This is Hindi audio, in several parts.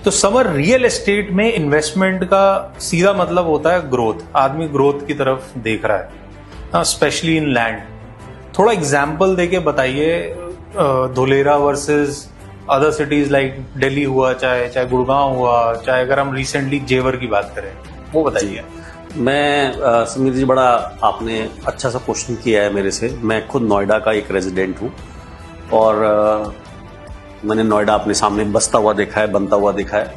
तो समर, रियल एस्टेट में इन्वेस्टमेंट का सीधा मतलब होता है ग्रोथ। आदमी ग्रोथ की तरफ देख रहा है, स्पेशली इन लैंड। थोड़ा एग्जाम्पल देके बताइए, Dholera versus other cities like Delhi हुआ, चाहे गुड़गांव हुआ, चाहे अगर हम रिसेंटली जेवर की बात करें, वो बताइए। मैं समीर जी, बड़ा आपने अच्छा सा क्वेश्चन किया है मेरे से। मैं खुद नोएडा का एक रेजिडेंट हूँ और मैंने नोएडा अपने सामने बसता हुआ देखा है, बनता हुआ देखा है।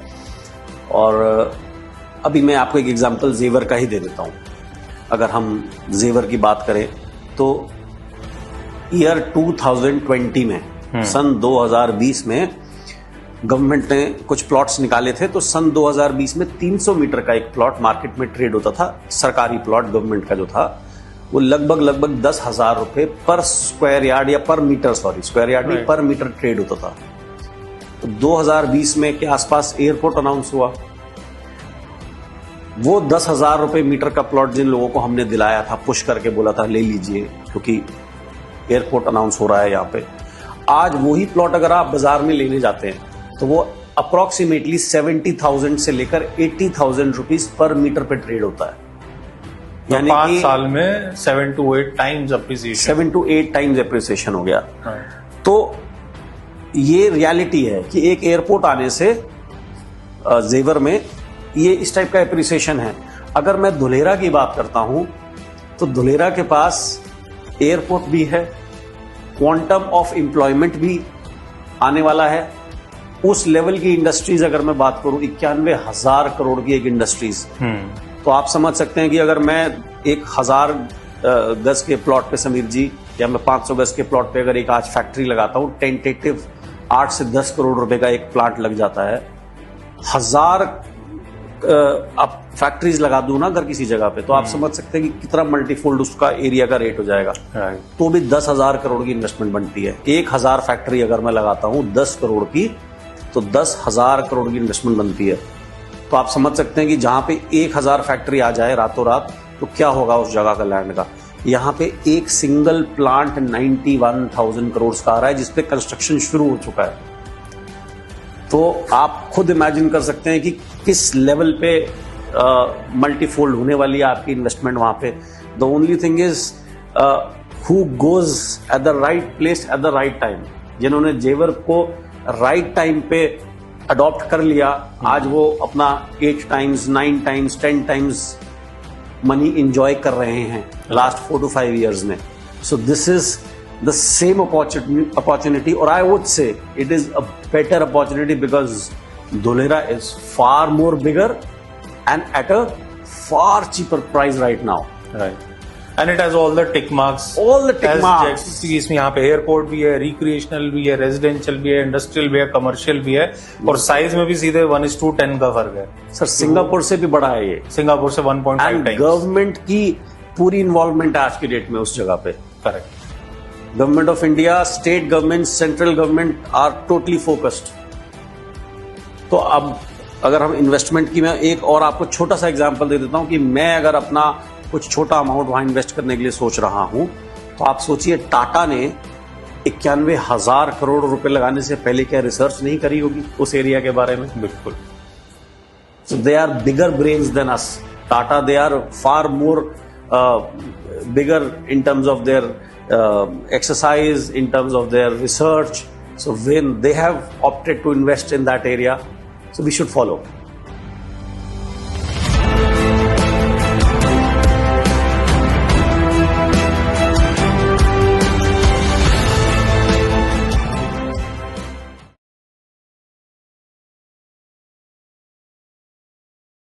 और अभी मैं आपको एक एग्जांपल जेवर का ही दे देता हूँ। अगर हम जेवर की बात करें तो ईयर 2020 में, सन 2020 में गवर्नमेंट ने कुछ प्लॉट्स निकाले थे। तो सन 2020 में 300 मीटर का एक प्लॉट मार्केट में ट्रेड होता था। सरकारी प्लॉट गवर्नमेंट का जो था वो लगभग 10,000 रुपए पर स्क्वायर यार्ड या पर मीटर, स्क्वायर यार्ड नहीं, पर मीटर ट्रेड होता था। तो 2020 में के आसपास एयरपोर्ट अनाउंस हुआ। वो 10,000 रुपए मीटर का प्लॉट जिन लोगों को हमने दिलाया था, पुश करके बोला था ले लीजिए क्योंकि एयरपोर्ट अनाउंस हो रहा है यहाँ पे, आज वही प्लॉट अगर आप बाजार में लेने जाते हैं तो वो अप्रोक्सीमेटली 70,000 से लेकर 80,000 रुपीज पर मीटर पे ट्रेड होता है। तो यानी 5 साल में 7 to 8 times appreciation, 7 to 8 times appreciation हो गया। हाँ। तो ये रियलिटी है कि एक एयरपोर्ट आने से जेवर में ये इस टाइप का अप्रिसिएशन है। अगर मैं धुलेरा की बात करता हूं तो धुलेरा के पास एयरपोर्ट भी है, क्वांटम ऑफ एम्प्लॉयमेंट भी आने वाला है। उस लेवल की इंडस्ट्रीज अगर मैं बात करूं, 91,000 करोड़ की एक इंडस्ट्रीज, तो आप समझ सकते हैं कि अगर मैं 1,000 गज के प्लॉट पे, समीर जी, या मैं 500 गज के प्लॉट पे अगर एक आज फैक्ट्री लगाता हूं, टेंटेटिव 8 से 10 करोड़ रुपए का एक प्लांट लग जाता है। 1000 आप फैक्ट्रीज लगा दूं ना अगर किसी जगह पे, तो आप समझ सकते हैं कि कितना मल्टीफोल्ड उसका एरिया का रेट हो जाएगा। तो भी 10,000 करोड़ की इन्वेस्टमेंट बनती है। 1,000 फैक्ट्री अगर मैं लगाता हूं 10 करोड़ की, तो 10,000 करोड़ की इन्वेस्टमेंट बनती है। तो आप समझ सकते हैं कि जहां पे 1,000 फैक्ट्री आ जाए रातों रात, तो क्या होगा उस जगह का, लैंड का। यहाँ पे एक सिंगल प्लांट 91,000 करोड़ का आ रहा है जिसपे कंस्ट्रक्शन शुरू हो चुका है। तो आप खुद इमेजिन कर सकते हैं कि किस लेवल पे मल्टीफोल्ड होने वाली है आपकी इन्वेस्टमेंट वहां पे। The only thing is who goes at the right place at the right time. जिन्होंने जेवर को राइट टाइम पे अडॉप्ट कर लिया, आज वो अपना 8 times, 9 times, 10 times money enjoy कर रहे हैं लास्ट 4 to 5 years में। So this is the same opportunity, और I would say it is a better opportunity because Dholera is far more bigger and at a far cheaper price right now. Right, and it has all the tick marks. All the tick marks. इसमें यहाँ पे एयरपोर्ट भी है, रिक्रिएशनल भी है, रेजिडेंशियल भी है, इंडस्ट्रियल भी है, कमर्शियल भी है, और साइज में भी सीधे 1:10 का फर्क है। सर सिंगापुर से भी बड़ा है ये, सिंगापुर से 1.5 टाइम्स। गवर्नमेंट की पूरी इन्वॉल्वमेंट है आज की डेट में उस जगह पे। Correct. Government of India, state government, central government are totally focused. तो अब अगर हम इन्वेस्टमेंट की, मैं एक और आपको छोटा सा एग्जांपल दे देता हूं कि मैं अगर अपना कुछ छोटा अमाउंट वहां इन्वेस्ट करने के लिए सोच रहा हूं, तो आप सोचिए टाटा ने 91,000 करोड़ रुपए लगाने से पहले क्या रिसर्च नहीं करी होगी उस एरिया के बारे में। बिल्कुल। So they are bigger brains than us. Tata, they are far more bigger in terms of their exercise, in terms of their research. So when they have opted to invest in that area, so we should follow.